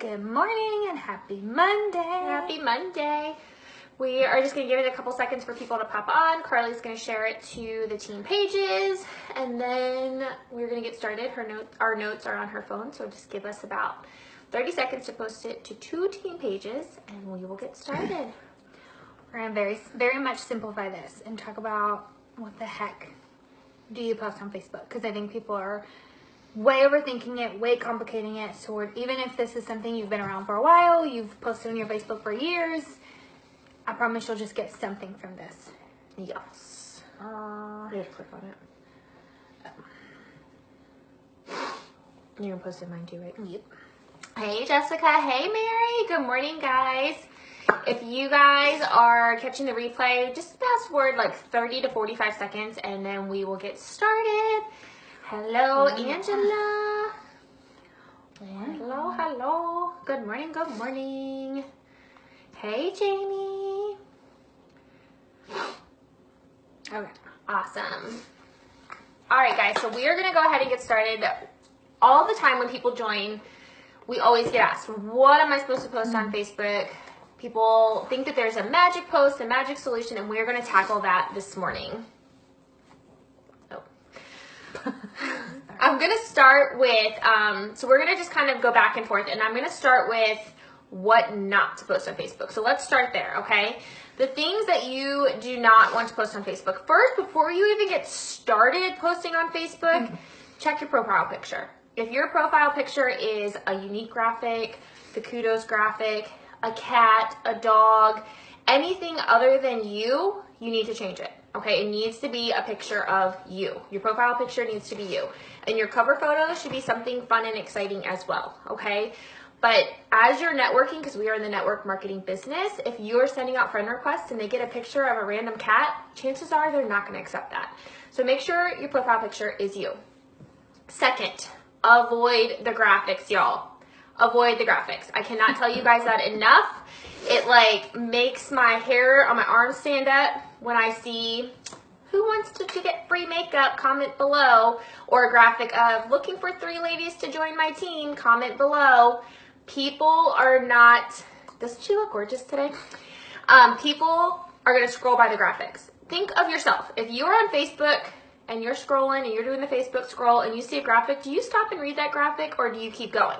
Good morning and happy Monday. Happy Monday. We are just going to give it a couple seconds for people to pop on. Carly's going to share it to the team pages, and then we're going to get started. Our notes are on her phone, so just give us about 30 seconds to post it to 2 team pages, and we will get started. We're going to very much simplify this and talk about what the heck do you post on Facebook, because I think people are way overthinking it, way complicating it. So even if this is something you've been around for a while, you've posted on your Facebook for years, I promise you'll just get something from this. Yes. You just click on it. You're going to post it mine too, right? Yep. Hey, Jessica. Hey, Mary. Good morning, guys. If you guys are catching the replay, just fast forward like 30 to 45 seconds, and then we will get started. Hello, Angela. Hello. Good morning. Hey, Jamie. Okay. Awesome. All right, guys, so we are going to go ahead and get started. All the time when people join, we always get asked, what am I supposed to post on Facebook? People think that there's a magic post, a magic solution, and we're going to tackle that this morning. I'm going to start with, so we're going to just kind of go back and forth, and I'm going to start with what not to post on Facebook. So let's start there, okay? The things that you do not want to post on Facebook. First, before you even get started posting on Facebook, check your profile picture. If your profile picture is a unique graphic, the kudos graphic, a cat, a dog, anything other than you need to change it. Okay, it needs to be a picture of you. Your profile picture needs to be you. And your cover photo should be something fun and exciting as well, okay? But as you're networking, because we are in the network marketing business, if you're sending out friend requests and they get a picture of a random cat, chances are they're not going to accept that. So make sure your profile picture is you. Second, avoid the graphics, y'all. Avoid the graphics. I cannot tell you guys that enough. It like makes my hair on my arms stand up when I see who wants to get free makeup, comment below, or a graphic of looking for 3 ladies to join my team, comment below. People are not, doesn't she look gorgeous today? People are going to scroll by the graphics. Think of yourself. If you're on Facebook and you're scrolling and you're doing the Facebook scroll and you see a graphic, do you stop and read that graphic or do you keep going?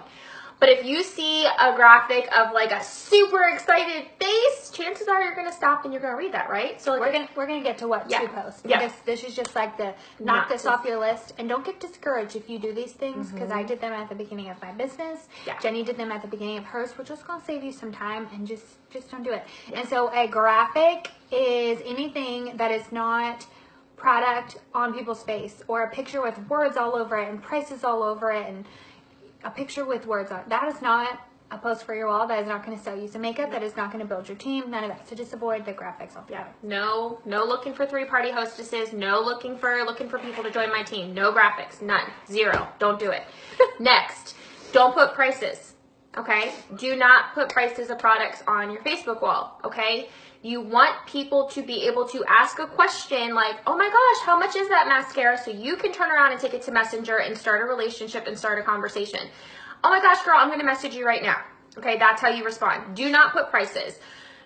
But if you see a graphic of like a super excited face, chances are you're going to stop and you're going to read that, right? So we're gonna get to what to post. Because this is just like the knock this off your list. And don't get discouraged if you do these things, because I did them at the beginning of my business. Yeah. Jenny did them at the beginning of hers, which is going to save you some time, and just don't do it. Yeah. And so a graphic is anything that is not product on people's face, or a picture with words all over it and prices all over it, and a picture with words on it. That is not a post for your wall. That is not going to sell you some makeup. That is not going to build your team. None of that. So just avoid the graphics altogether. No looking for 3 party hostesses. No looking for people to join my team. No graphics. None. 0. Don't do it. Next, don't put prices. Okay? Do not put prices of products on your Facebook wall. Okay? You want people to be able to ask a question like, oh my gosh, how much is that mascara? So you can turn around and take it to Messenger and start a relationship and start a conversation. Oh my gosh, girl, I'm going to message you right now. Okay, that's how you respond. Do not put prices.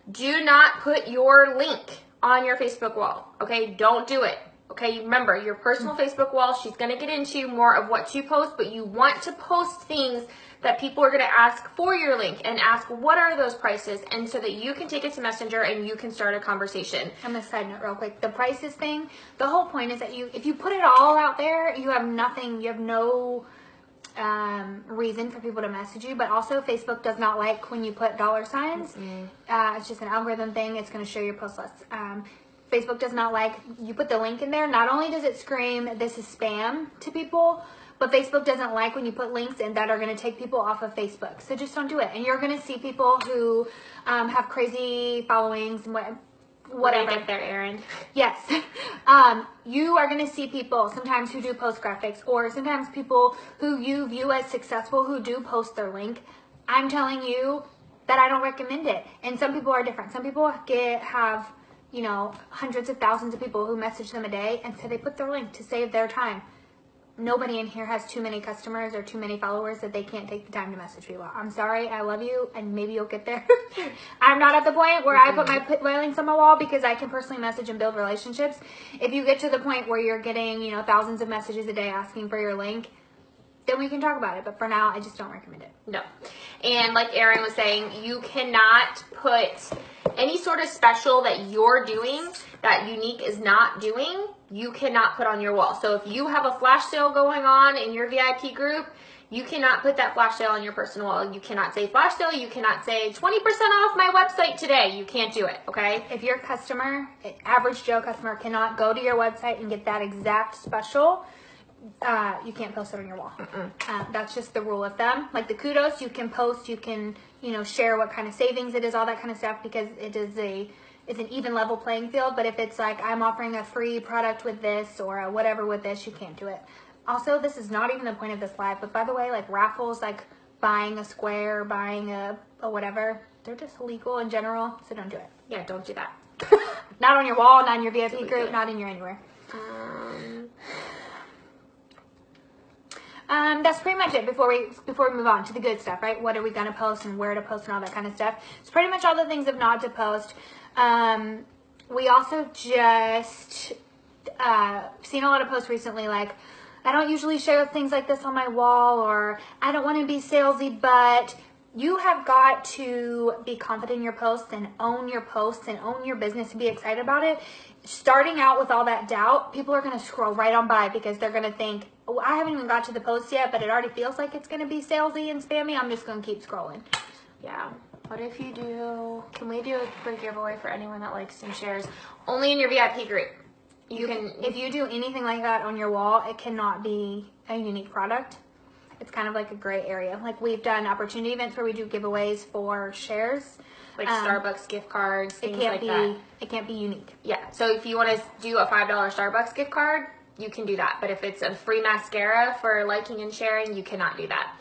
Do not put your link on your Facebook wall. Okay, don't do it. Okay, remember, your personal Facebook wall, she's going to get into more of what to post, but you want to post things that people are going to ask for your link and ask, what are those prices? And so that you can take it to Messenger and you can start a conversation. On a side note real quick, the prices thing, the whole point is that if you put it all out there, you have nothing, you have no reason for people to message you. But also Facebook does not like when you put dollar signs. It's just an algorithm thing. It's going to show your post list. Facebook does not like you put the link in there. Not only does it scream this is spam to people, but Facebook doesn't like when you put links in that are going to take people off of Facebook. So just don't do it. And you're going to see people who have crazy followings and whatever. Get their errand. Yes. You are going to see people sometimes who do post graphics, or sometimes people who you view as successful who do post their link. I'm telling you that I don't recommend it. And some people are different. Some people have hundreds of thousands of people who message them a day, and so they put their link to save their time. nobody in here has too many customers or too many followers that they can't take the time to message people. I'm sorry, I love you, and maybe you'll get there. I'm not at the point where I put my links on my wall because I can personally message and build relationships. If you get to the point where you're getting, you know, thousands of messages a day asking for your link, then we can talk about it. But for now, I just don't recommend it. No. And like Erin was saying, you cannot put any sort of special that you're doing that Unique is not doing, you cannot put on your wall. So if you have a flash sale going on in your VIP group, you cannot put that flash sale on your personal wall. You cannot say flash sale. You cannot say 20% off my website today. You can't do it, okay? If your customer, average Joe customer, cannot go to your website and get that exact special, you can't post it on your wall. That's just the rule of thumb. Like the kudos, you can post, you can, you know, share what kind of savings it is, all that kind of stuff, because it's an even level playing field. But if it's like, I'm offering a free product with this or a whatever with this, you can't do it. Also, this is not even the point of this live, but by the way, like raffles, like buying a square, buying a whatever, they're just illegal in general, so don't do it. Yeah, don't do that. Not on your wall, not in your VIP group, not in your anywhere. That's pretty much it before we move on to the good stuff, right? What are we going to post and where to post and all that kind of stuff. It's pretty much all the things of not to post. We also just seen a lot of posts recently like, I don't usually share things like this on my wall, or I don't want to be salesy, but you have got to be confident in your posts and own your posts and own your business and be excited about it. Starting out with all that doubt, people are going to scroll right on by because they're going to think, oh, I haven't even got to the post yet, but it already feels like it's going to be salesy and spammy. I'm just going to keep scrolling. Yeah. What if you do, can we do a free giveaway for anyone that likes and shares? Only in your VIP group. If you do anything like that on your wall, it cannot be a Unique product. It's kind of like a gray area. Like we've done opportunity events where we do giveaways for shares. Like Starbucks gift cards, things like that. It can't be Unique. Yeah. So if you want to do a $5 Starbucks gift card, you can do that. But if it's a free mascara for liking and sharing, you cannot do that.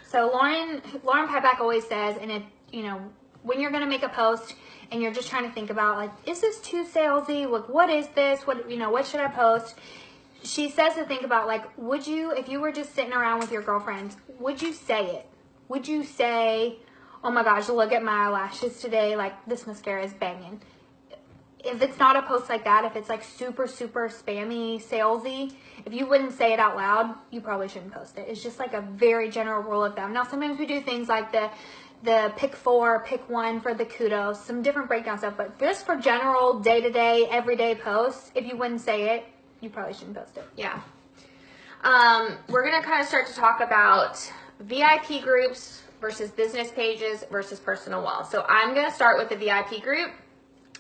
So Lauren Pyback always says, and you know, when you're going to make a post and you're just trying to think about like, is this too salesy? Like, what is this? What should I post? She says to think about like, would you, if you were just sitting around with your girlfriends, would you say it? Would you say, oh my gosh, look at my eyelashes today. Like this mascara is banging. If it's not a post like that, if it's like super, super spammy, salesy, if you wouldn't say it out loud, you probably shouldn't post it. It's just like a very general rule of thumb. Now, sometimes we do things like the pick 4, pick 1 for the kudos, some different breakdown stuff, but just for general day-to-day, everyday posts, if you wouldn't say it, you probably shouldn't post it. Yeah. We're going to kind of start to talk about VIP groups versus business pages versus personal walls. So I'm going to start with the VIP group,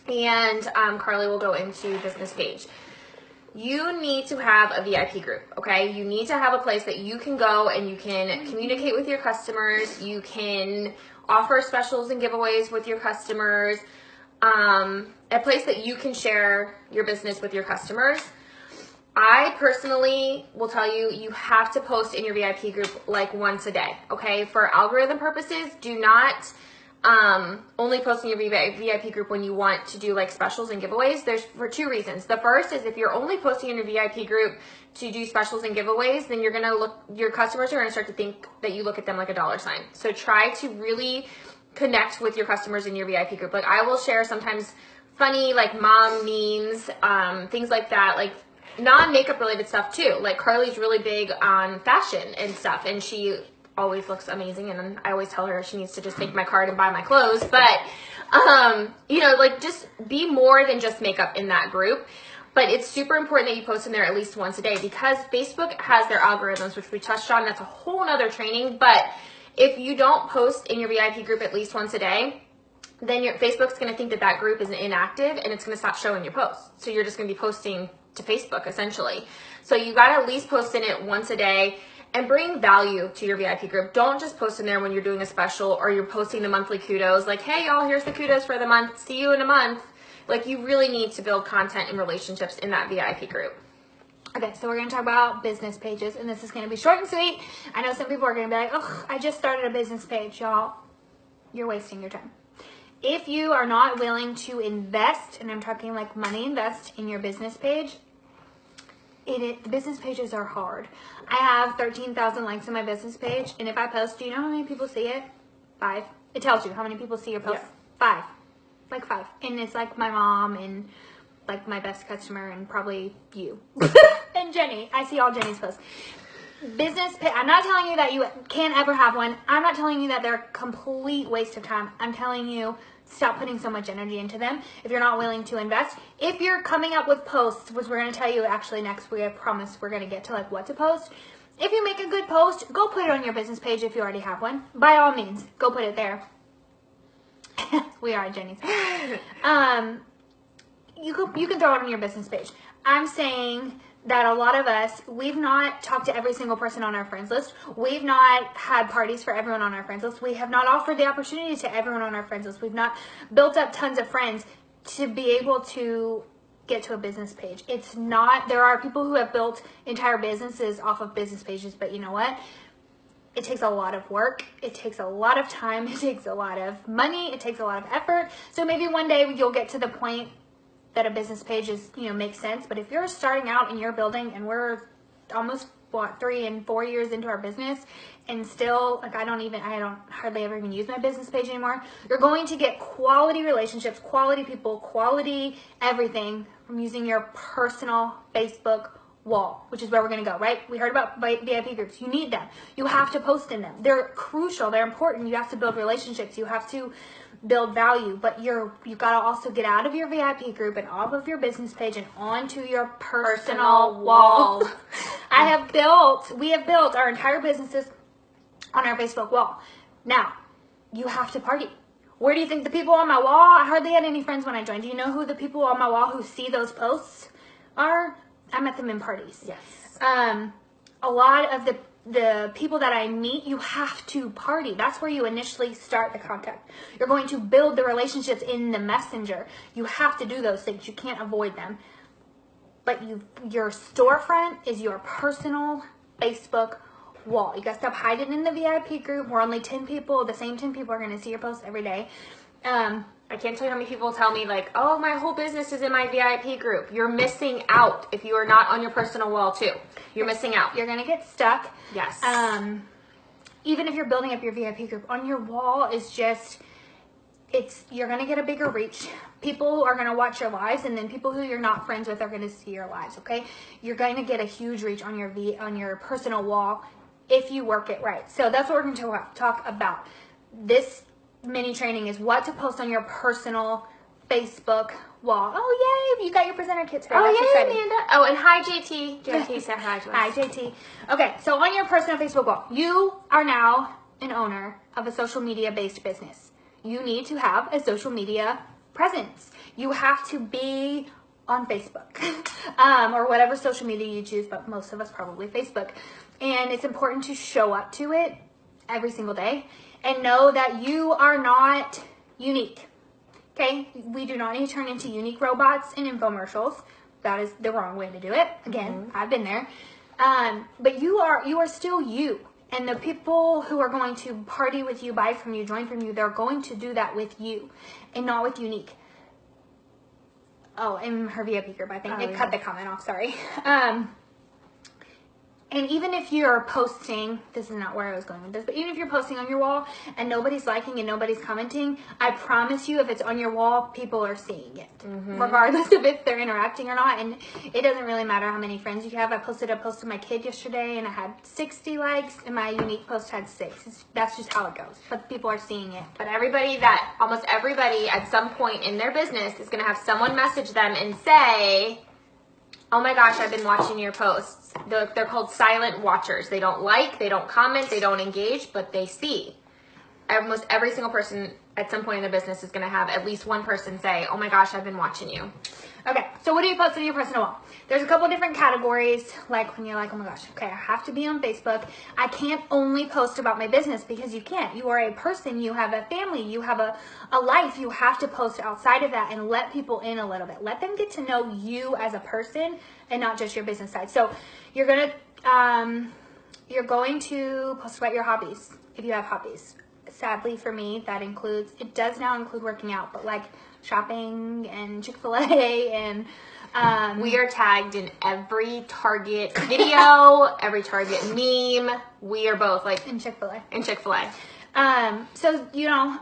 and Carly will go into business page. You need to have a VIP group, okay? You need to have a place that you can go and you can communicate with your customers. You can offer specials and giveaways with your customers. A place that you can share your business with your customers. I personally will tell you, you have to post in your VIP group like once a day, okay? For algorithm purposes, do not only post in your VIP group when you want to do like specials and giveaways. There's for two reasons. The first is if you're only posting in your VIP group to do specials and giveaways, then your customers are going to start to think that you look at them like a dollar sign. So try to really connect with your customers in your VIP group. Like I will share sometimes funny like mom memes, things like that, like non-makeup related stuff too. Like Carly's really big on fashion and stuff, and she always looks amazing, and I always tell her she needs to just take my card and buy my clothes. But you know, like just be more than just makeup in that group. But it's super important that you post in there at least once a day, because Facebook has their algorithms, which we touched on. That's a whole nother training. But if you don't post in your VIP group at least once a day, then your Facebook's going to think that that group is inactive, and it's going to stop showing your posts. So you're just going to be posting to Facebook essentially. So you got to at least post in it once a day and bring value to your VIP group. Don't just post in there when you're doing a special or you're posting the monthly kudos. Like, hey y'all, here's the kudos for the month. See you in a month. Like you really need to build content and relationships in that VIP group. Okay, so we're going to talk about business pages, and this is going to be short and sweet. I know some people are going to be like, oh, I just started a business page. Y'all, you're wasting your time. If you are not willing to invest, and I'm talking like money invest in your business page, The business pages are hard. I have 13,000 likes on my business page, and if I post, do you know how many people see it? 5. It tells you how many people see your post. Yeah. 5. Like 5. And it's like my mom and like my best customer and probably you. And Jenny. I see all Jenny's posts. I'm not telling you that you can't ever have one. I'm not telling you that they're a complete waste of time. I'm telling you, stop putting so much energy into them if you're not willing to invest. If you're coming up with posts, which we're going to tell you actually next week, I promise we're going to get to like what to post. If you make a good post, go put it on your business page if you already have one. By all means, go put it there. We are at Jenny's. You can throw it on your business page. I'm saying that a lot of us, we've not talked to every single person on our friends list. We've not had parties for everyone on our friends list. We have not offered the opportunity to everyone on our friends list. We've not built up tons of friends to be able to get to a business page. There are people who have built entire businesses off of business pages, but you know what? It takes a lot of work. It takes a lot of time. It takes a lot of money. It takes a lot of effort. So maybe one day you'll get to the point that a business page makes sense. But if you're starting out and you're building, and we're almost 3 and 4 years into our business, and still I don't hardly ever even use my business page anymore. You're going to get quality relationships, quality people, quality everything from using your personal Facebook wall, which is where we're going to go, right? We heard about VIP groups. You need them. You have to post in them. They're crucial. They're important. You have to build relationships. You have to build value, but you've got to also get out of your VIP group and off of your business page and onto your personal wall. We have built our entire businesses on our Facebook wall. Now, you have to party. Where do you think the people on my wall? I hardly had any friends when I joined. Do you know who the people on my wall who see those posts are? I met them in parties. Yes. A lot of the people that I meet, you have to party. That's where you initially start the contact. You're going to build the relationships in the messenger. You have to do those things. You can't avoid them. But your storefront is your personal Facebook wall. You got to stop hiding in the VIP group. We're only 10 people. The same 10 people are going to see your posts every day. I can't tell you how many people tell me like, oh, my whole business is in my VIP group. You're missing out if you are not on your personal wall too. You're missing out. You're going to get stuck. Yes. Even if you're building up your VIP group, on your wall is just, you're going to get a bigger reach. People are going to watch your lives, and then people who you're not friends with are going to see your lives, okay? You're going to get a huge reach on your personal wall if you work it right. So that's what we're going to talk about. This mini training is what to post on your personal Facebook wall. Oh, yay! You got your presenter kit today. That's exciting. Amanda. Oh, and hi, JT. JT said hi to us. Hi, JT. Okay, so on your personal Facebook wall, you are now an owner of a social media-based business. You need to have a social media presence. You have to be on Facebook or whatever social media you choose, but most of us probably Facebook. And it's important to show up to it every single day and know that you are not unique. Okay? We do not need to turn into unique robots and infomercials. That is the wrong way to do it. Again, I've been there. But you are still you. And the people who are going to party with you, buy from you, join from you, they're going to do that with you and not with unique. Oh, in her VIP group, I think. They cut the comment off, sorry. And even if you're posting, this is not where I was going with this, but even if you're posting on your wall and nobody's liking and nobody's commenting, I promise you if it's on your wall, people are seeing it, regardless of if they're interacting or not. And it doesn't really matter how many friends you have. I posted a post of my kid yesterday and I had 60 likes and my unique post had 6. That's just how it goes. But people are seeing it. But almost everybody at some point in their business is going to have someone message them and say, oh my gosh, I've been watching your posts. They're called silent watchers. They don't like, they don't comment, they don't engage, but they see. Almost every single person at some point in their business is going to have at least one person say, oh my gosh, I've been watching you. Okay, so what do you post on your personal wall? There's a couple different categories, like when you're like, oh my gosh, okay, I have to be on Facebook. I can't only post about my business because you can't. You are a person, you have a family, you have a life. You have to post outside of that and let people in a little bit. Let them get to know you as a person and not just your business side. So you're going to post about your hobbies, if you have hobbies. sadly for me, it does now include working out, but like shopping and Chick-fil-A and we are tagged in every Target video, every Target meme. We are both like in Chick-fil-A. So,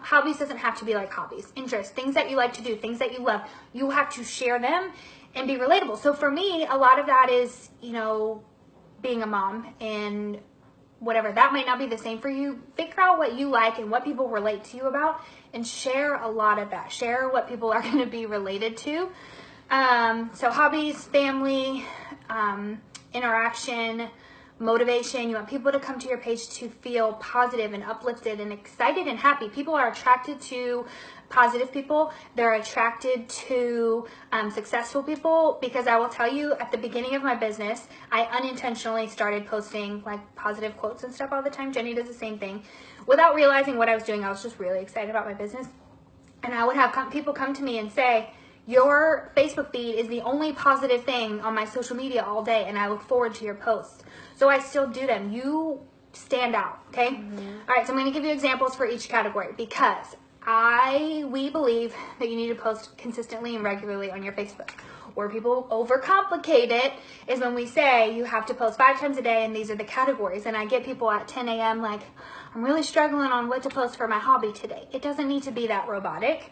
hobbies doesn't have to be like hobbies. Interests, things that you like to do, things that you love. You have to share them and be relatable. So for me, a lot of that is, being a mom and whatever. That might not be the same for you. Figure out what you like and what people relate to you about and share a lot of that. Share what people are going to be related to. So hobbies, family, interaction, motivation. You want people to come to your page to feel positive and uplifted and excited and happy. People are attracted to positive people. They're attracted to successful people, because I will tell you, at the beginning of my business, I unintentionally started posting like positive quotes and stuff all the time. Jenny does the same thing. Without realizing what I was doing, I was just really excited about my business. And I would have people come to me and say, your Facebook feed is the only positive thing on my social media all day, and I look forward to your posts. So I still do them. You stand out, okay? All right, so I'm going to give you examples for each category, because we believe that you need to post consistently and regularly on your Facebook. Where people overcomplicate it is when we say you have to post 5 times a day and these are the categories. And I get people at 10 a.m. like, I'm really struggling on what to post for my hobby today. It doesn't need to be that robotic.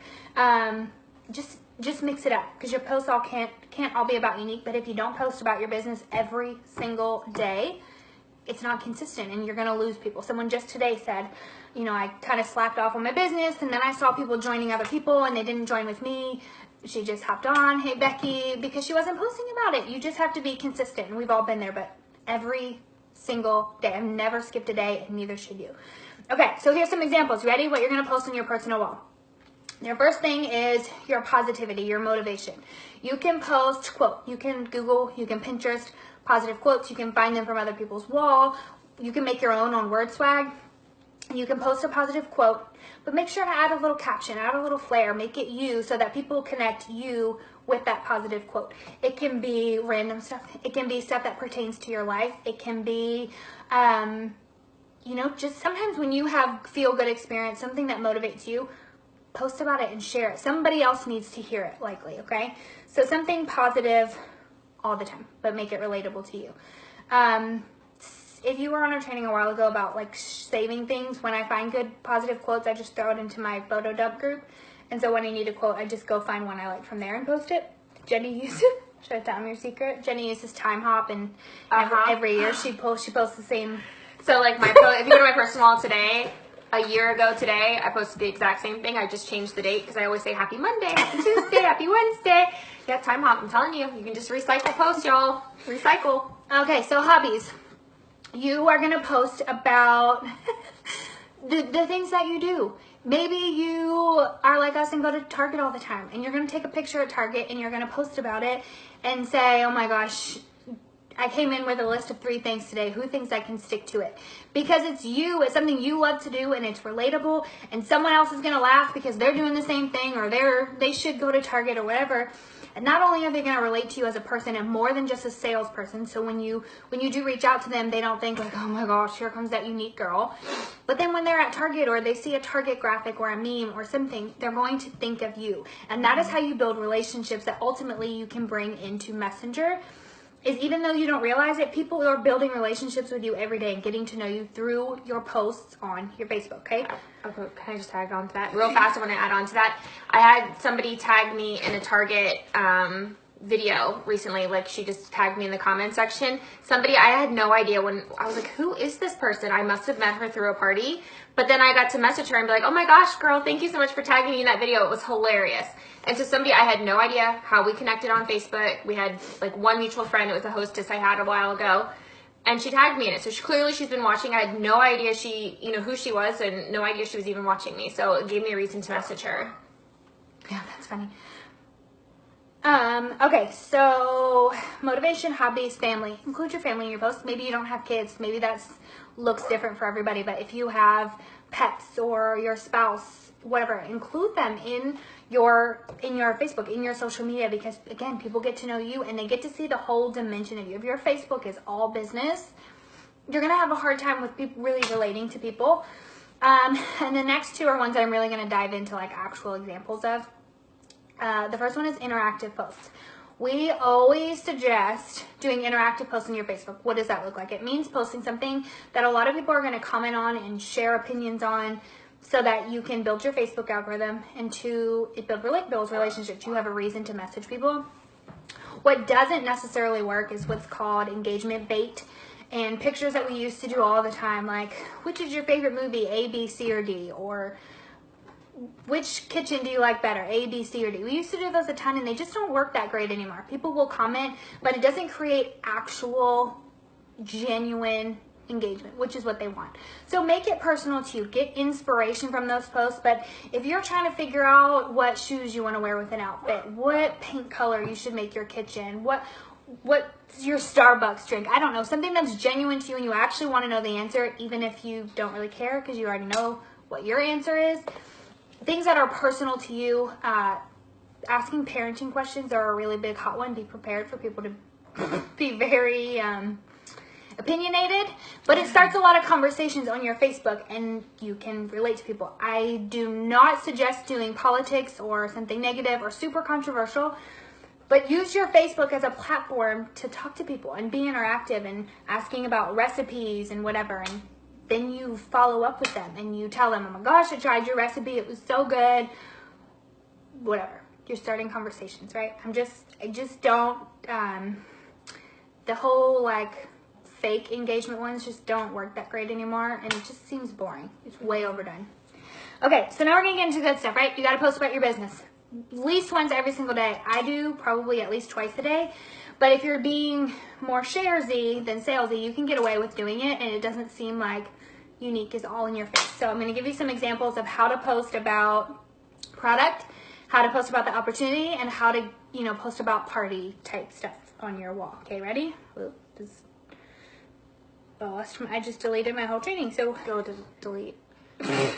Just mix it up, because your posts all can't all be about unique. But if you don't post about your business every single day, it's not consistent and you're going to lose people. Someone just today said, I kind of slacked off on my business, and then I saw people joining other people and they didn't join with me. She just hopped on, hey Becky, because she wasn't posting about it. You just have to be consistent, and we've all been there, but every single day. I've never skipped a day, and neither should you. Okay, so here's some examples. Ready? What you're going to post on your personal wall. Your first thing is your positivity, your motivation. You can post, quote, you can Google, you can Pinterest positive quotes. You can find them from other people's wall. You can make your own on WordSwag. You can post a positive quote, but make sure to add a little caption, add a little flair, make it you, so that people connect you with that positive quote. It can be random stuff. It can be stuff that pertains to your life. It can be, just sometimes when you have feel-good experience, something that motivates you, post about it and share it. Somebody else needs to hear it, likely, okay? So something positive all the time, but make it relatable to you. If you were on a training a while ago about like saving things, when I find good positive quotes, I just throw it into my photo dump group. And so when I need a quote, I just go find one I like from there and post it. Jenny uses, should I tell them your secret? Jenny uses Time Hop, and every year she posts the same. So like if you go to my personal wall today, a year ago today, I posted the exact same thing. I just changed the date, because I always say happy Monday, happy Tuesday, happy Wednesday. Yeah, Time Hop. I'm telling you, you can just recycle posts, y'all. Recycle. Okay, so hobbies. You are going to post about the things that you do. Maybe you are like us and go to Target all the time, and you're going to take a picture at Target and you're going to post about it and say, oh my gosh, I came in with a list of 3 things today. Who thinks I can stick to it? Because it's you. It's something you love to do, and it's relatable, and someone else is going to laugh because they're doing the same thing, or they should go to Target or whatever. And not only are they going to relate to you as a person and more than just a salesperson, so when you do reach out to them, they don't think like, oh my gosh, here comes that unique girl. But then when they're at Target or they see a Target graphic or a meme or something, they're going to think of you. And that is how you build relationships that ultimately you can bring into Messenger. Is even though you don't realize it, people are building relationships with you every day and getting to know you through your posts on your Facebook, okay? Okay, can I just tag on to that? Real fast, I want to add on to that. I had somebody tag me in a Target video recently. Like, she just tagged me in the comment section. I had no idea when, I was like, who is this person? I must have met her through a party. But then I got to message her and be like, oh my gosh, girl, thank you so much for tagging me in that video. It was hilarious. And so I had no idea how we connected on Facebook. We had like one mutual friend. It was a hostess I had a while ago. And she tagged me in it. So she's been watching. I had no idea who she was, and no idea she was even watching me. So it gave me a reason to message her. Yeah, that's funny. Okay, so motivation, hobbies, family. Include your family in your posts. Maybe you don't have kids. Maybe that looks different for everybody. But if you have pets or your spouse, whatever, include them in your Facebook, in your social media, because again, people get to know you and they get to see the whole dimension of you. If your Facebook is all business, you're gonna have a hard time with people really relating to people. And the next two are ones that I'm really going to dive into like actual examples of. The first one is interactive posts. We always suggest doing interactive posts on your Facebook. What does that look like? It means posting something that a lot of people are going to comment on and share opinions on, so that you can build your Facebook algorithm, and it builds relationships. You have a reason to message people. What doesn't necessarily work is what's called engagement bait, and pictures that we used to do all the time, like which is your favorite movie, A, B, C, or D, or which kitchen do you like better, A, B, C, or D. We used to do those a ton, and they just don't work that great anymore. People will comment, but it doesn't create actual, genuine engagement, which is what they want. So make it personal to you. Get inspiration from those posts. But if you're trying to figure out what shoes you want to wear with an outfit, what paint color you should make your kitchen, what's your Starbucks drink, I don't know, something that's genuine to you and you actually want to know the answer, even if you don't really care because you already know what your answer is. Things that are personal to you. Asking parenting questions are a really big hot one. Be prepared for people to be very opinionated, but it starts a lot of conversations on your Facebook, and you can relate to people. I do not suggest doing politics or something negative or super controversial, but use your Facebook as a platform to talk to people and be interactive and asking about recipes and whatever, and then you follow up with them and you tell them, oh my gosh, I tried your recipe, it was so good, whatever. You're starting conversations, right? I just don't, the whole like fake engagement ones just don't work that great anymore, and it just seems boring. It's way overdone. Okay, so now we're gonna get into good stuff, right? You gotta post about your business. At least once every single day. I do probably at least twice a day, but if you're being more sharesy than salesy, you can get away with doing it, and it doesn't seem like unique is all in your face. So I'm gonna give you some examples of how to post about product, how to post about the opportunity, and how to, post about party type stuff on your wall. Okay, ready? I just deleted my whole training, so Go to delete. there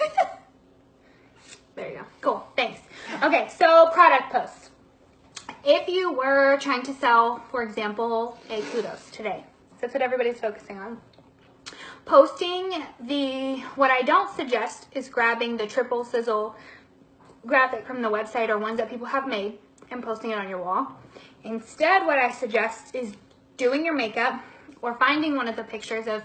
you go. Cool, thanks. Okay, so product posts. If you were trying to sell, for example, a kudos today, that's what everybody's focusing on. Posting what I don't suggest is grabbing the triple sizzle graphic from the website or ones that people have made and posting it on your wall. Instead, what I suggest is doing your makeup, or finding one of the pictures of,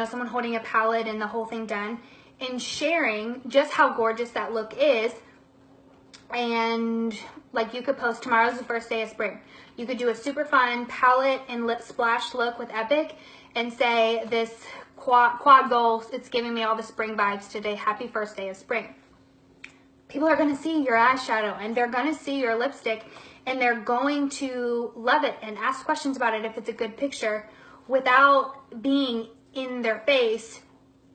someone holding a palette and the whole thing done, and sharing just how gorgeous that look is. And like, you could post, tomorrow's the first day of spring. You could do a super fun palette and lip splash look with Epic and say, this quad goal, it's giving me all the spring vibes today. Happy first day of spring. People are going to see your eyeshadow, and they're going to see your lipstick, and they're going to love it and ask questions about it if it's a good picture, without being in their face.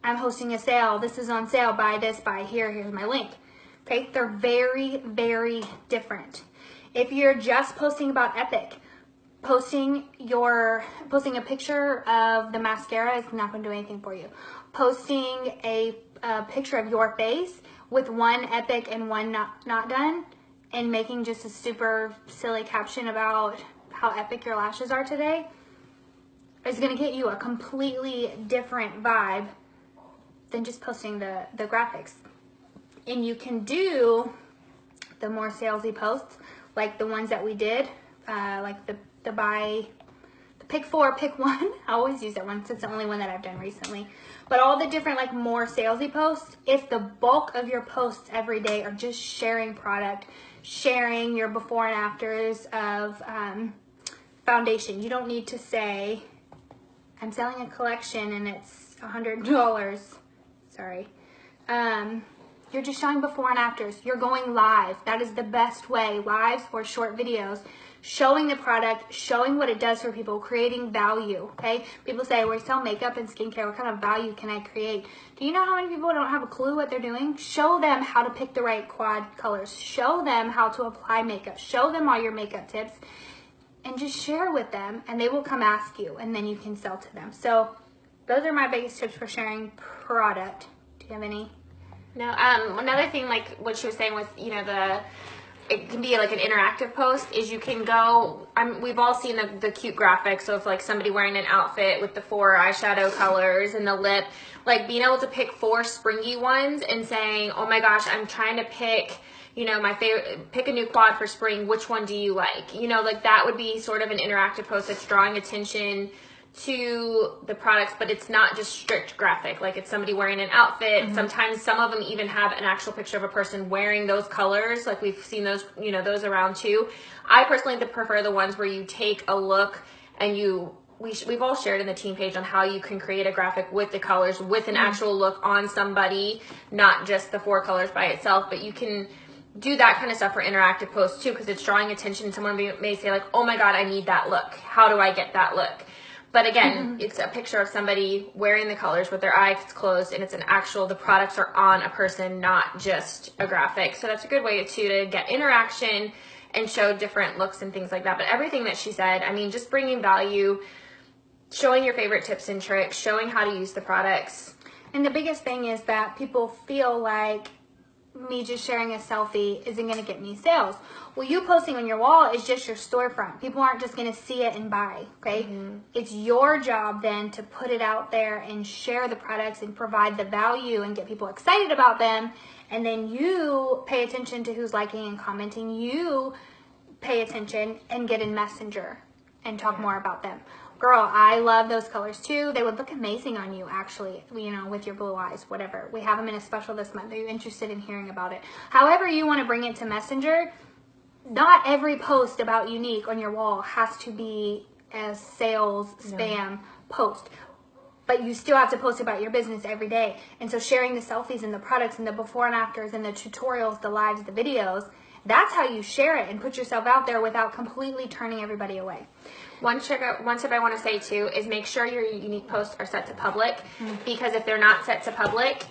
I'm hosting a sale. This is on sale. Buy this, buy here. Here's my link. Okay, they're very, very different. If you're just posting about Epic, posting a picture of the mascara is not going to do anything for you. Posting a picture of your face with one Epic and one not done, and making just a super silly caption about how epic your lashes are today, is going to get you a completely different vibe than just posting the graphics. And you can do the more salesy posts, like the ones that we did, like the pick 4, pick 1. I always use that one, so it's the only one that I've done recently. But all the different like more salesy posts, if the bulk of your posts every day are just sharing product, sharing your before and afters of foundation. You don't need to say, I'm selling a collection and it's $100. Sorry. You're just showing before and afters. You're going live. That is the best way. Lives or short videos. Showing the product, showing what it does for people, creating value, okay? People say, we sell makeup and skincare. What kind of value can I create? Do you know how many people don't have a clue what they're doing? Show them how to pick the right quad colors. Show them how to apply makeup. Show them all your makeup tips. And just share with them, and they will come ask you, and then you can sell to them. So those are my biggest tips for sharing product. Do you have any? No, another thing, like what she was saying with, it can be like an interactive post, is you can go, we've all seen the cute graphics. So if like somebody wearing an outfit with the 4 eyeshadow colors and the lip, like being able to pick 4 springy ones and saying, oh my gosh, I'm trying to pick, you know, my favorite, pick a new quad for spring. Which one do you like? You know, like that would be sort of an interactive post that's drawing attention to the products, but it's not just strict graphic. Like it's somebody wearing an outfit. Sometimes some of them even have an actual picture of a person wearing those colors. Like we've seen those, you know, those around too. I personally prefer the ones where you take a look and we've all shared in the team page on how you can create a graphic with the colors, with an actual look on somebody, not just the 4 colors by itself, but you can do that kind of stuff for interactive posts too, because it's drawing attention. Someone may say like, oh my God, I need that look. How do I get that look? But again, it's a picture of somebody wearing the colors with their eyes closed, and it's an actual, the products are on a person, not just a graphic. So that's a good way to get interaction and show different looks and things like that. But everything that she said, I mean, just bringing value, showing your favorite tips and tricks, showing how to use the products. And the biggest thing is that people feel like me just sharing a selfie isn't going to get me sales. Well, you posting on your wall is just your storefront. People aren't just going to see it and buy, okay? It's your job then to put it out there and share the products and provide the value and get people excited about them. And then you pay attention to who's liking and commenting. You pay attention and get in Messenger and talk more about them. Girl, I love those colors too. They would look amazing on you, actually, you know, with your blue eyes, whatever. We have them in a special this month. Are you interested in hearing about it? However you want to bring it to Messenger, not every post about Younique on your wall has to be a sales spam post. But you still have to post about your business every day. And so sharing the selfies and the products and the before and afters and the tutorials, the lives, the videos, that's how you share it and put yourself out there without completely turning everybody away. One tip I want to say too is make sure your Younique posts are set to public, because if they're not set to public,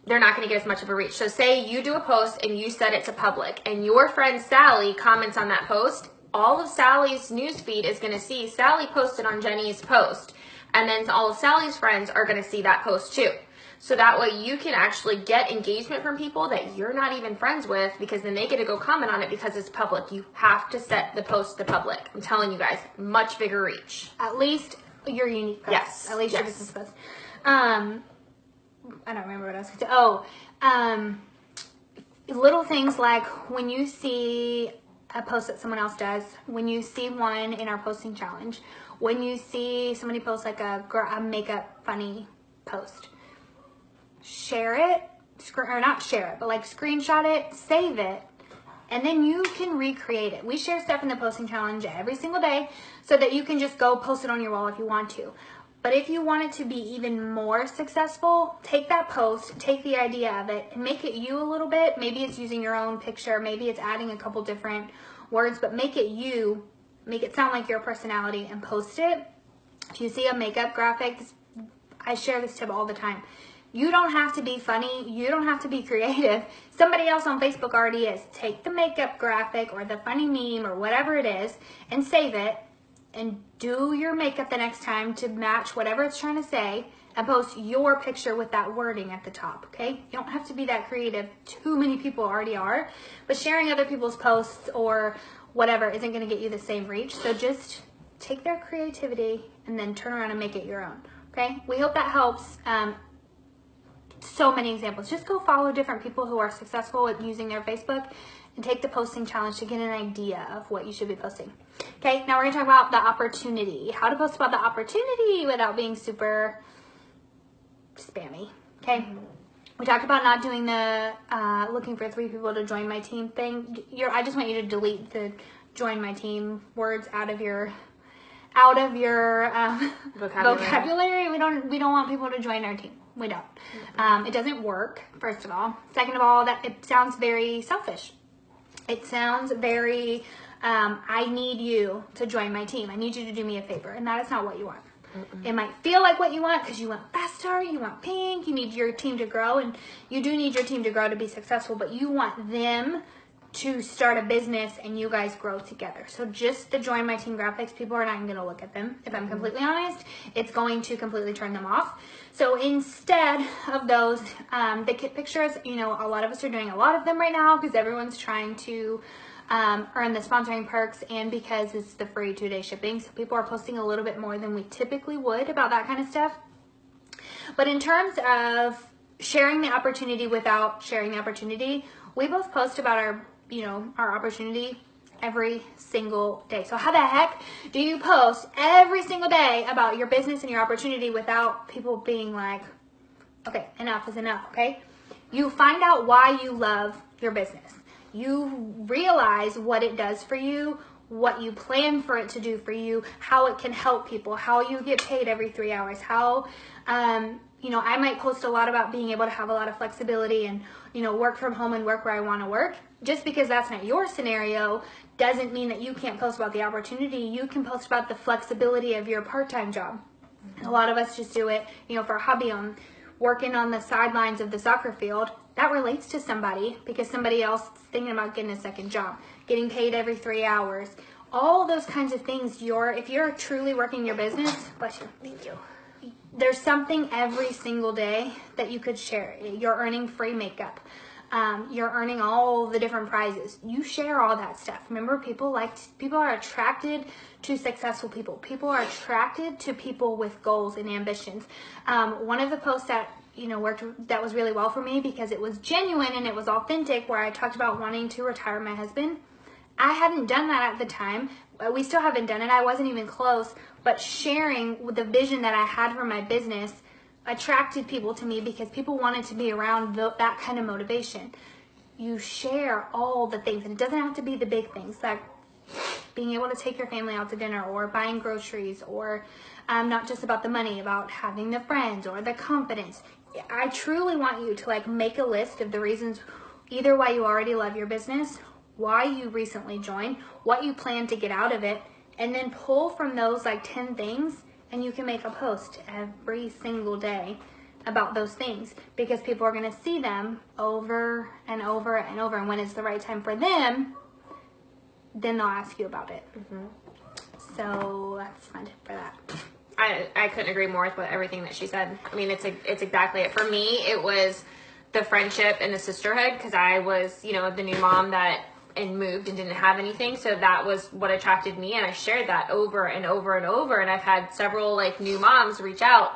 they're not going to get as much of a reach. So say you do a post and you set it to public and your friend Sally comments on that post, all of Sally's newsfeed is going to see Sally posted on Jenny's post, and then all of Sally's friends are going to see that post too. So that way you can actually get engagement from people that you're not even friends with, because then they get to go comment on it because it's public. You have to set the post to public. I'm telling you guys, much bigger reach. At least your Younique post. Yes. At least your business post. I don't remember what I was going to say. Little things like when you see a post that someone else does, when you see one in our posting challenge, when you see somebody post like a makeup funny post, share it, or not share it, but like screenshot it, save it, and then you can recreate it. We share stuff in the posting challenge every single day so that you can just go post it on your wall if you want to. But if you want it to be even more successful, take that post, take the idea of it, and make it you a little bit. Maybe it's using your own picture, maybe it's adding a couple different words, but make it you, make it sound like your personality, and post it. If you see a makeup graphic, I share this tip all the time. You don't have to be funny. You don't have to be creative. Somebody else on Facebook already is. Take the makeup graphic or the funny meme or whatever it is and save it and do your makeup the next time to match whatever it's trying to say, and post your picture with that wording at the top, okay? You don't have to be that creative. Too many people already are. But sharing other people's posts or whatever isn't going to get you the same reach. So just take their creativity and then turn around and make it your own, okay? We hope that helps. So many examples. Just go follow different people who are successful with using their Facebook and take the posting challenge to get an idea of what you should be posting. Okay, now we're going to talk about the opportunity. How to post about the opportunity without being super spammy. Okay, we talked about not doing the looking for 3 people to join my team thing. I just want you to delete the join my team words out of your vocabulary. We don't want people to join our team. We don't. It doesn't work, first of all. Second of all, that it sounds very selfish. It sounds very, I need you to join my team. I need you to do me a favor. And that is not what you want. It might feel like what you want because you want faster, you want pink, you need your team to grow, and you do need your team to grow to be successful, but you want them to start a business and you guys grow together. So just the join my team graphics, people are not even going to look at them. If I'm completely honest, it's going to completely turn them off. So instead of those, the kit pictures, you know, a lot of us are doing a lot of them right now because everyone's trying to earn the sponsoring perks, and because it's the free 2-day shipping. So people are posting a little bit more than we typically would about that kind of stuff. But in terms of sharing the opportunity without sharing the opportunity, we both post about our opportunity every single day. So how the heck do you post every single day about your business and your opportunity without people being like, okay, enough is enough, okay? You find out why you love your business. You realize what it does for you, what you plan for it to do for you, how it can help people, how you get paid every 3 hours, how, I might post a lot about being able to have a lot of flexibility and, work from home and work where I want to work. Just because that's not your scenario doesn't mean that you can't post about the opportunity. You can post about the flexibility of your part-time job. A lot of us just do it, for a hobby, on working on the sidelines of the soccer field. That relates to somebody because somebody else is thinking about getting a second job, getting paid every 3 hours. All those kinds of things. If you're truly working your business, bless you, thank you. There's something every single day that you could share. You're earning free makeup. You're earning all the different prizes. You share all that stuff. Remember, people are attracted to successful people. People are attracted to people with goals and ambitions. One of the posts that worked, that was really well for me because it was genuine and it was authentic, where I talked about wanting to retire my husband. I hadn't done that at the time. We still haven't done it. I wasn't even close. But sharing with the vision that I had for my business attracted people to me because people wanted to be around that kind of motivation. You share all the things, and it doesn't have to be the big things, like being able to take your family out to dinner or buying groceries, or not just about the money, about having the friends or the confidence. I truly want you to make a list of the reasons, either why you already love your business, why you recently joined, what you plan to get out of it, and then pull from those 10 things, and you can make a post every single day about those things, because people are going to see them over and over and over, and when it's the right time for them, then they'll ask you about it. So that's my tip for that. I couldn't agree more with everything that she said. I mean, it's exactly it. For me, it was the friendship and the sisterhood, because I was, the new mom and moved and didn't have anything. So that was what attracted me. And I shared that over and over and over. And I've had several new moms reach out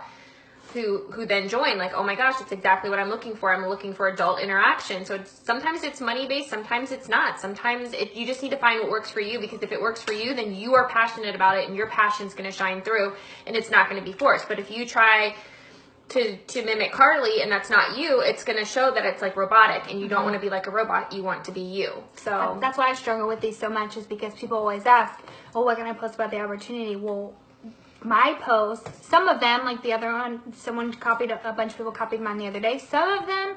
who then join, oh my gosh, it's exactly what I'm looking for. I'm looking for adult interaction. So sometimes it's money based, sometimes it's not. Sometimes you just need to find what works for you, because if it works for you, then you are passionate about it and your passion's going to shine through, and it's not going to be forced. But if you try to mimic Carly and that's not you, it's going to show that it's robotic, and you don't want to be like a robot. You want to be you. So that's why I struggle with these so much, is because people always ask, well, what can I post about the opportunity? Well, my posts, some of them, like the other one, someone copied, a bunch of people copied mine the other day. Some of them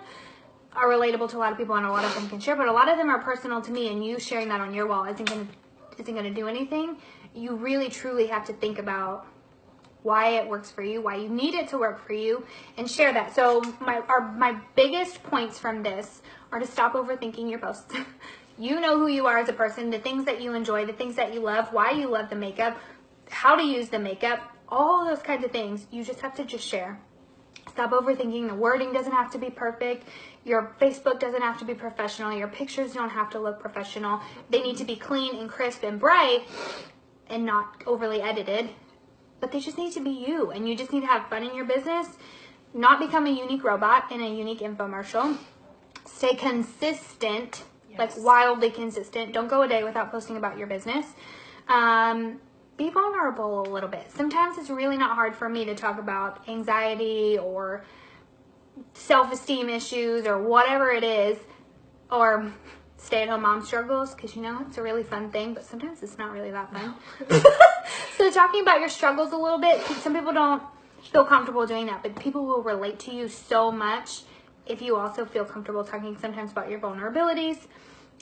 are relatable to a lot of people, and a lot of them can share, but a lot of them are personal to me, and you sharing that on your wall isn't going to do anything. You really truly have to think about why it works for you, why you need it to work for you, and share that. So my biggest points from this are to stop overthinking your posts. You know who you are as a person, the things that you enjoy, the things that you love, why you love the makeup, how to use the makeup, all those kinds of things. You just have to just share. Stop overthinking. The wording doesn't have to be perfect. Your Facebook doesn't have to be professional. Your pictures don't have to look professional. They need to be clean and crisp and bright and not overly edited. But they just need to be you, and you just need to have fun in your business, not become a unique robot in a unique infomercial. Stay consistent, wildly consistent. Don't go a day without posting about your business. Be vulnerable a little bit. Sometimes it's really not hard for me to talk about anxiety or self-esteem issues or whatever it is, or stay-at-home mom struggles, because it's a really fun thing, but sometimes it's not really that fun. So talking about your struggles a little bit, some people don't feel comfortable doing that, but people will relate to you so much if you also feel comfortable talking sometimes about your vulnerabilities,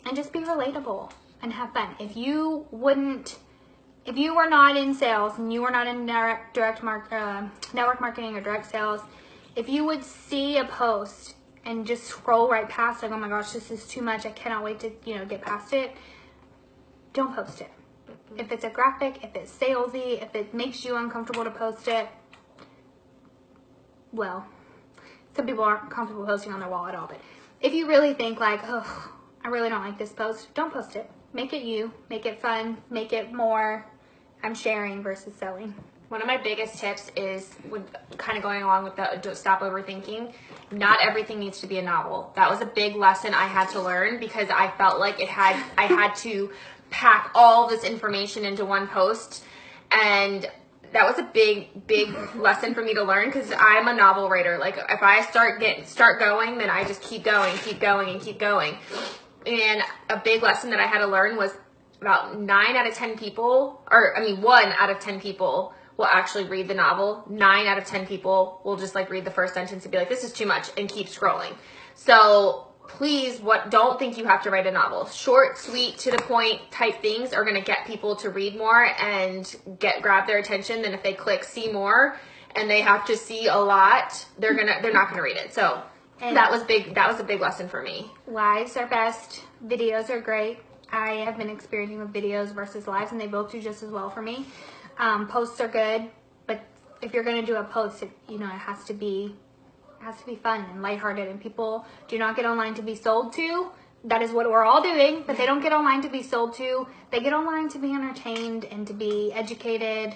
and just be relatable and have fun. If you were not in sales and you were not in network marketing or direct sales, if you would see a post and just scroll right past, oh my gosh, this is too much, I cannot wait to get past it, don't post it. If it's a graphic, if it's salesy, if it makes you uncomfortable to post it, well, some people aren't comfortable posting on their wall at all, but if you really think oh, I really don't like this post, don't post it. Make it you. Make it fun. Make it more I'm sharing versus selling. One of my biggest tips is, with kind of going along with the don't stop overthinking, not everything needs to be a novel. That was a big lesson I had to learn because I felt like I had to pack all this information into one post, and that was a big lesson for me to learn because I'm a novel writer. Like if I start going, then I just keep going. And a big lesson that I had to learn was about 1 out of 10 people will actually read the novel. 9 out of 10 people will just like read the first sentence and be like, this is too much, and keep scrolling. So please, don't think you have to write a novel. Short, sweet, to the point type things are going to get people to read more and grab their attention than if they click see more and they have to see a lot, they're not going to read it. So that was a big lesson for me. Lives are best. Videos are great. I have been experimenting with videos versus lives, and they both do just as well for me. Posts are good, but if you're going to do a post, it has to be fun and lighthearted, and people do not get online to be sold to. That is what we're all doing, but they don't get online to be sold to. They get online to be entertained and to be educated.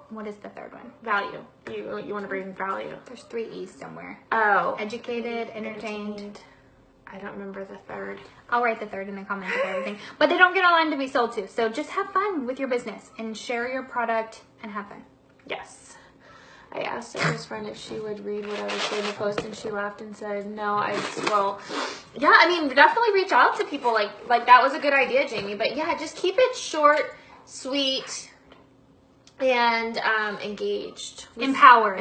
What is the third one? Value. You want to bring value. There's 3 E's somewhere. Oh. Educated, entertained. I don't remember the third. I'll write the third in the comments of everything. But they don't get online to be sold to. So just have fun with your business and share your product and have fun. Yes. I asked Sarah's friend if she would read what I was saying in the post, and she laughed and said, no, yeah, I mean, definitely reach out to people. Like that was a good idea, Jamie. But yeah, just keep it short, sweet, and engaged. Empowered.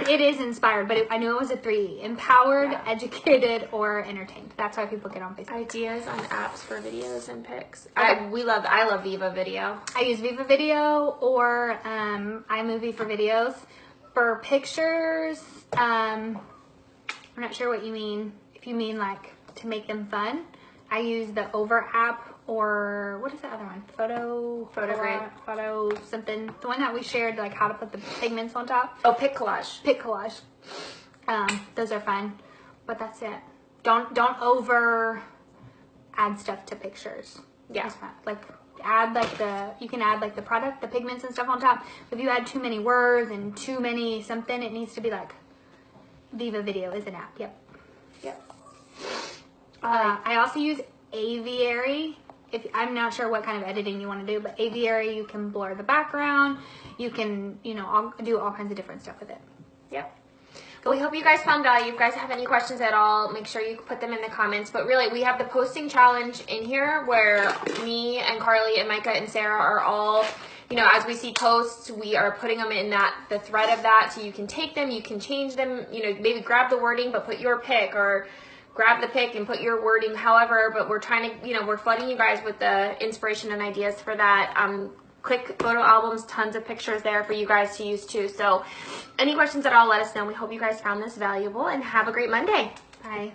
It is inspired, but I knew it was a 3. Empowered, educated, or entertained. That's why people get on Facebook. Ideas on apps for videos and pics. I love Viva Video. I use Viva Video or iMovie for videos. For pictures, I'm not sure what you mean. If you mean like to make them fun, I use the Over app, or what is the other one? Photo something. The one that we shared, like how to put the pigments on top. Oh, Pic Collage. Those are fun, but that's it. Don't over add stuff to pictures. Yeah. Like you can add like the product, the pigments and stuff on top. If you add too many words and too many something, it needs to be like Viva Video is an app. Yep. I also use Aviary. I'm not sure what kind of editing you want to do, but Aviary, you can blur the background. You can, do all kinds of different stuff with it. Yep. Well, we hope you guys found value. If you guys have any questions at all, make sure you put them in the comments. But really, we have the posting challenge in here where me and Carly and Micah and Sarah are all, as we see posts, we are putting them in the thread of that. So you can take them, you can change them, maybe grab the wording, but put your pick, or grab the pick and put your wording, however. But we're trying to, we're flooding you guys with the inspiration and ideas for that. Quick photo albums, tons of pictures there for you guys to use too. So any questions at all, let us know. We hope you guys found this valuable, and have a great Monday. Bye.